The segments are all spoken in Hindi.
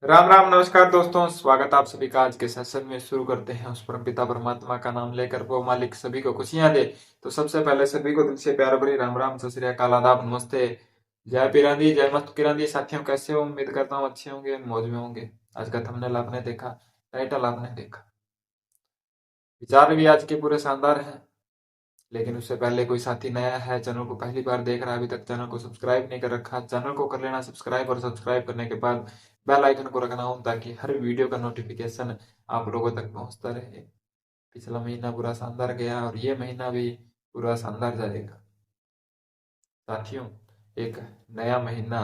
राम राम नमस्कार दोस्तों, स्वागत आप सभी का आज के सेशन में। शुरू करते हैं उस परमपिता परमात्मा का नाम लेकर, वो मालिक सभी को खुशियां दे। तो सबसे पहले सभी को दिल से प्यार भरी राम राम, सत श्री अकाल, आदाब, नमस्ते। जय पीरांदी, जय मस्त किरांदी। साथियों कैसे हो? उम्मीद करता हूँ अच्छे होंगे, मौज में होंगे। आज का थंबनेल आपने देखा, टाइटल आपने देखा, विचार भी आज के पूरे शानदार हैं। लेकिन उससे पहले कोई साथी नया है, चैनल को पहली बार देख रहा है, अभी तक चैनल को सब्सक्राइब नहीं कर रखा, चैनल को कर लेना सब्सक्राइब। और सब्सक्राइब करने के बाद बेल आइकन को रखना हो, ताकि हर वीडियो का नोटिफिकेशन आप लोगों तक पहुंचता रहे। पिछला महीना पूरा शानदार गया और ये महीना भी पूरा शानदार जाएगा। साथियों, एक नया महीना,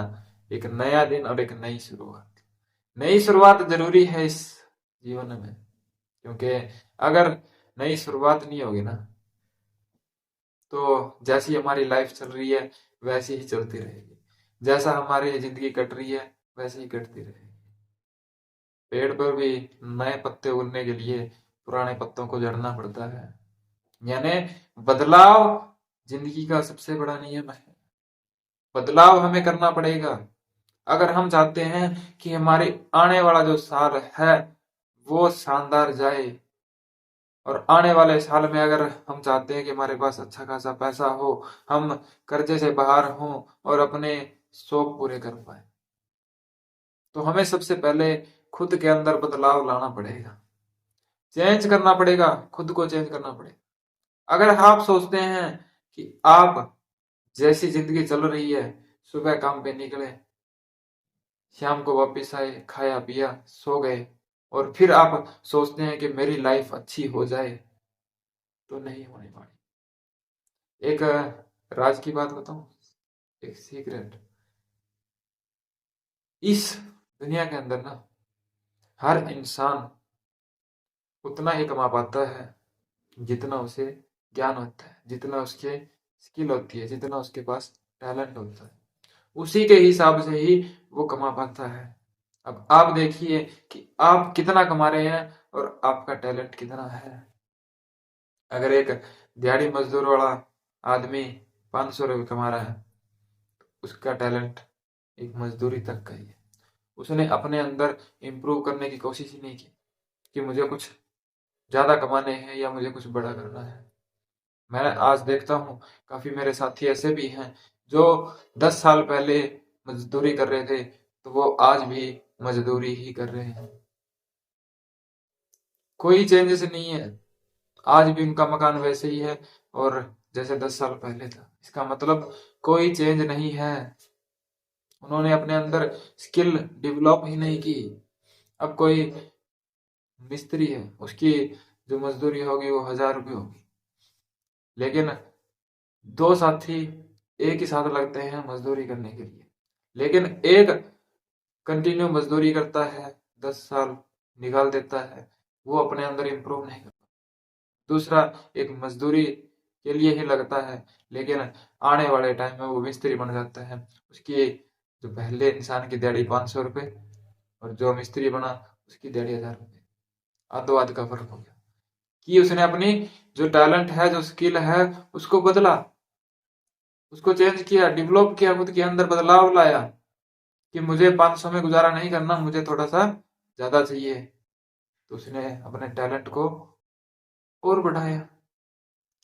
एक नया दिन और एक नई शुरुआत। नई शुरुआत जरूरी है इस जीवन में, क्योंकि अगर नई शुरुआत नहीं होगी ना, तो जैसी हमारी लाइफ चल रही है वैसी ही चलती रहेगी। जैसा हमारी जिंदगी कट रही है वैसे ही कटती रहेगी। पेड़ पर भी नए पत्ते उगने के लिए पुराने पत्तों को झड़ना पड़ता है। यानी बदलाव जिंदगी का सबसे बड़ा नियम है। बदलाव हमें करना पड़ेगा अगर हम चाहते हैं कि हमारी आने वाला जो साल है वो शानदार जाए। और आने वाले साल में अगर हम चाहते हैं कि हमारे पास अच्छा खासा पैसा हो, हम कर्जे से बाहर हों और अपने शौक पूरे कर पाए, तो हमें सबसे पहले खुद के अंदर बदलाव लाना पड़ेगा। चेंज करना पड़ेगा, खुद को चेंज करना पड़ेगा। अगर आप सोचते हैं कि आप जैसी जिंदगी चल रही है, सुबह काम पे निकले, शाम को वापस आए, खाया पिया सो गए, और फिर आप सोचते हैं कि मेरी लाइफ अच्छी हो जाए, तो नहीं होने वाली। एक राज की बात बताऊं, एक सीक्रेट। इस दुनिया के अंदर ना, हर इंसान उतना ही कमा पाता है जितना उसे ज्ञान होता है, जितना उसके स्किल होती है, जितना उसके पास टैलेंट होता है। उसी के हिसाब से ही वो कमा पाता है। अब आप देखिए कि आप कितना कमा रहे हैं और आपका टैलेंट कितना है। अगर एक दिहाड़ी मजदूर वाला आदमी 500 रुपये कमा रहा है, उसका टैलेंट एक मजदूरी तक का ही है। उसने अपने अंदर इम्प्रूव करने की कोशिश ही नहीं की कि मुझे कुछ ज्यादा कमाने हैं या मुझे कुछ बड़ा करना है। मैं आज देखता हूँ काफी मेरे साथी ऐसे भी हैं जो 10 साल पहले मजदूरी कर रहे थे, तो वो आज भी मजदूरी ही कर रहे हैं। कोई चेंजेस नहीं है। आज भी उनका मकान वैसे ही है और जैसे 10 साल पहले था। इसका मतलब कोई चेंज नहीं है। उन्होंने अपने अंदर स्किल डेवलप ही नहीं की। अब कोई मिस्त्री है, उसकी जो मजदूरी होगी वो 1000 रुपये होगी, लेकिन दो साथी एक ही साथ लगते हैं मजदूरी करने के लिए। लेकिन एक कंटिन्यू मजदूरी करता है, 10 साल निकाल देता है, वो अपने अंदर इम्प्रूव नहीं करता। दूसरा एक मजदूरी के लिए ही लगता है, लेकिन आने वाले टाइम में वो मिस्त्री बन जाता है। उसकी जो पहले इंसान की दिहाड़ी 500 रुपये और जो मिस्त्री बना उसकी दिहाड़ी 1000 रुपये, आधो आध का फर्क हो गया। कि उसने अपनी जो टैलेंट है, जो स्किल है, उसको बदला, उसको चेंज किया, डेवलप किया, खुद के अंदर बदलाव लाया कि मुझे 500 में गुजारा नहीं करना, मुझे थोड़ा सा ज्यादा चाहिए। तो उसने अपने टैलेंट को और बढ़ाया।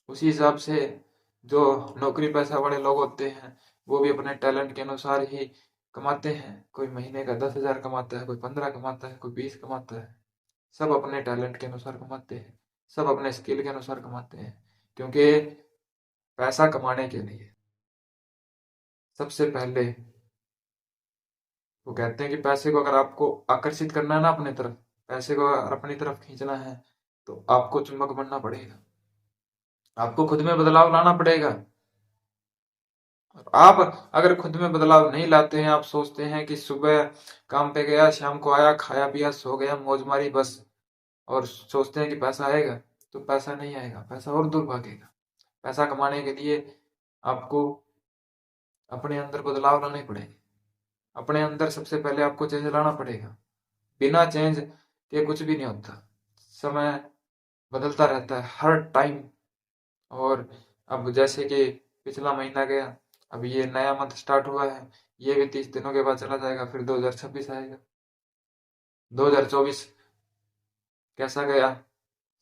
उसी हिसाब से जो नौकरी पैसा वाले लोग होते हैं वो भी अपने टैलेंट के अनुसार ही कमाते हैं। कोई महीने का 10,000 कमाता है, कोई 15 कमाता है, कोई 20 कमाता है। सब अपने टैलेंट के अनुसार कमाते हैं, सब अपने स्किल के अनुसार कमाते हैं। क्योंकि पैसा कमाने के लिए सबसे पहले वो कहते हैं कि पैसे को अगर आपको आकर्षित करना है ना अपनी तरफ, पैसे को अगर अपनी तरफ खींचना है, तो आपको चुंबक बनना पड़ेगा। आपको खुद में बदलाव लाना पड़ेगा। और आप अगर खुद में बदलाव नहीं लाते हैं, आप सोचते हैं कि सुबह काम पे गया, शाम को आया, खाया पिया सो गया, मौज मारी बस, और सोचते हैं कि पैसा आएगा, तो पैसा नहीं आएगा, पैसा और दूर भागेगा। पैसा कमाने के लिए आपको अपने अंदर बदलाव लाने पड़ेंगे। अपने अंदर सबसे पहले आपको चेंज लाना पड़ेगा। बिना चेंज के कुछ भी नहीं होता। समय बदलता रहता है हर टाइम। और अब जैसे कि पिछला महीना गया, अब ये नया मंथ स्टार्ट हुआ है, ये भी 30 दिनों के बाद चला जाएगा, फिर 2026 आएगा। 2024 कैसा गया,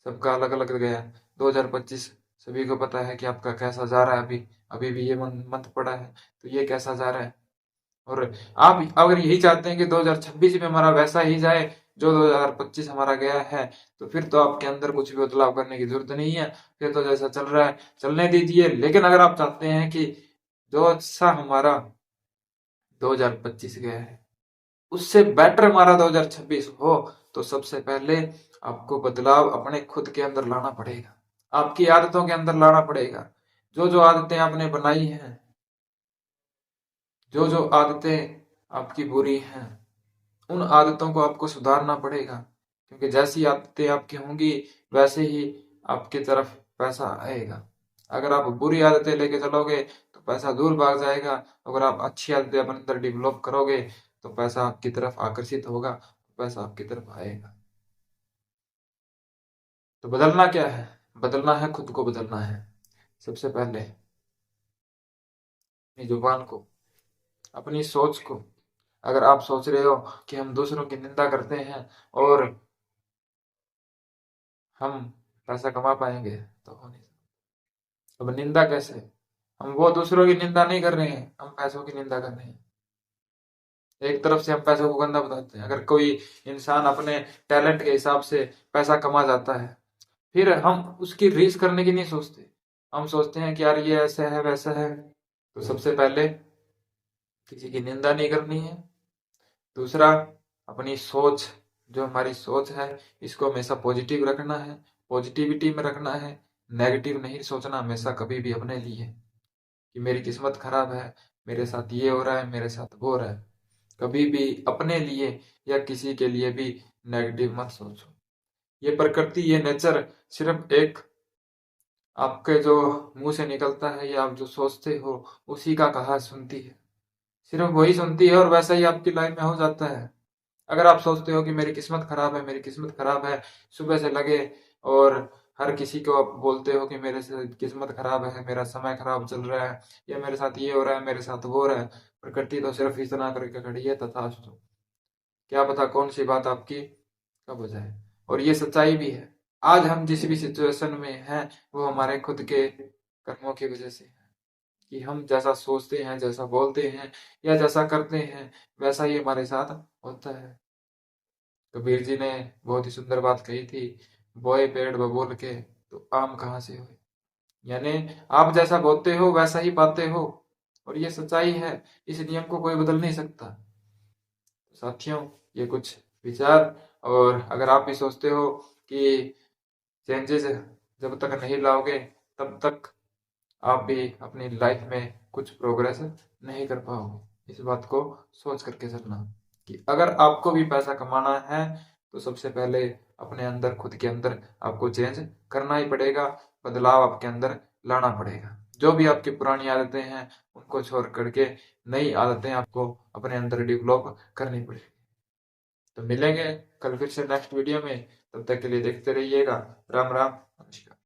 सबका अलग अलग गया। 2025 सभी को पता है कि आपका कैसा जा रहा है। अभी अभी भी ये मंथ पड़ा है, तो ये कैसा जा रहा है। और आप अगर यही चाहते हैं कि 2026 में हमारा वैसा ही जाए जो 2025 हमारा गया है, तो फिर तो आपके अंदर कुछ भी बदलाव करने की जरूरत नहीं है। फिर तो जैसा चल रहा है चलने दीजिए। लेकिन अगर आप चाहते हैं कि जो अच्छा हमारा 2025 गया है उससे बेटर हमारा 2026 हो, तो सबसे पहले आपको बदलाव अपने खुद के अंदर लाना पड़ेगा, आपकी आदतों के अंदर लाना पड़ेगा। जो जो आदतें आपने बनाई हैं, जो जो आदतें आपकी बुरी हैं, उन आदतों को आपको सुधारना पड़ेगा। क्योंकि जैसी आदतें आपकी होंगी वैसे ही आपकी तरफ पैसा आएगा। अगर आप बुरी आदतें लेके चलोगे तो पैसा दूर भाग जाएगा। अगर आप अच्छी आदतें अपने अंदर डेवलप करोगे तो पैसा आपकी तरफ आकर्षित होगा, पैसा आपकी तरफ आएगा। तो बदलना क्या है? बदलना है, खुद को बदलना है। सबसे पहले अपनी जुबान को, अपनी सोच को। अगर आप सोच रहे हो कि हम दूसरों की निंदा करते हैं और हम पैसा कमा पाएंगे, तो हो नहीं सकता। अब निंदा कैसे? हम वो दूसरों की निंदा नहीं कर रहे हैं, हम पैसों की निंदा कर रहे हैं। एक तरफ से हम पैसों को गंदा बताते हैं। अगर कोई इंसान अपने टैलेंट के हिसाब से पैसा कमा जाता है, फिर हम उसकी रीस करने की नहीं सोचते। हम सोचते हैं कि यार ये ऐसा है वैसा है। तो सबसे पहले किसी की निंदा नहीं करनी है। दूसरा, अपनी सोच, जो हमारी सोच है इसको हमेशा पॉजिटिव रखना है, पॉजिटिविटी में रखना है। नेगेटिव नहीं सोचना हमेशा कभी भी अपने लिए कि मेरी किस्मत खराब है, मेरे साथ ये हो रहा है, मेरे साथ वो हो रहा है। कभी भी अपने लिए या किसी के लिए भी नेगेटिव मत सोचो। ये प्रकृति, ये नेचर सिर्फ एक आपके जो मुंह से निकलता है या आप जो सोचते हो उसी का कहा सुनती है, सिर्फ वही सुनती है। और वैसा ही आपकी लाइफ में हो जाता है। अगर आप सोचते हो कि मेरी किस्मत खराब है, मेरी किस्मत खराब है, सुबह से लगे और हर किसी को आप बोलते हो कि मेरे से किस्मत खराब है, मेरा समय खराब चल रहा है, या मेरे साथ ये हो रहा है, मेरे साथ वो हो रहा है, प्रकृति तो सिर्फ इतना करके खड़ी है तथास्तु। क्या पता कौन सी बात आपकी कब हो जाए। और ये सच्चाई भी है। आज हम जिस भी सिचुएशन में हैं वो हमारे खुद के कर्मों की वजह से है। कि हम जैसा सोचते हैं, जैसा बोलते हैं या जैसा करते हैं, वैसा ही हमारे साथ होता है। कबीर जी ने बहुत ही सुंदर बात कही थी, बोए पेड़ बबूल के तो आम कहाँ से हुए। यानी आप जैसा बोते हो वैसा ही पाते हो। और ये सच्चाई है, इस नियम को कोई बदल नहीं सकता। साथियों, ये कुछ विचार। और अगर आप भी सोचते हो कि चेंजेस जब तक नहीं लाओगे तब तक आप भी अपनी लाइफ में कुछ प्रोग्रेस नहीं कर पाओगे, इस बात को सोच करके चलना कि अगर आपको भी पैसा कमाना है तो सबसे पहले अपने अंदर, खुद के अंदर आपको चेंज करना ही पड़ेगा, बदलाव आपके अंदर लाना पड़ेगा। जो भी आपकी पुरानी आदतें हैं उनको छोड़ करके नई आदतें आपको अपने अंदर डेवलप करनी पड़ेगी। तो मिलेंगे कल फिर से नेक्स्ट वीडियो में। तब तक के लिए देखते रहिएगा। राम राम, नमस्कार।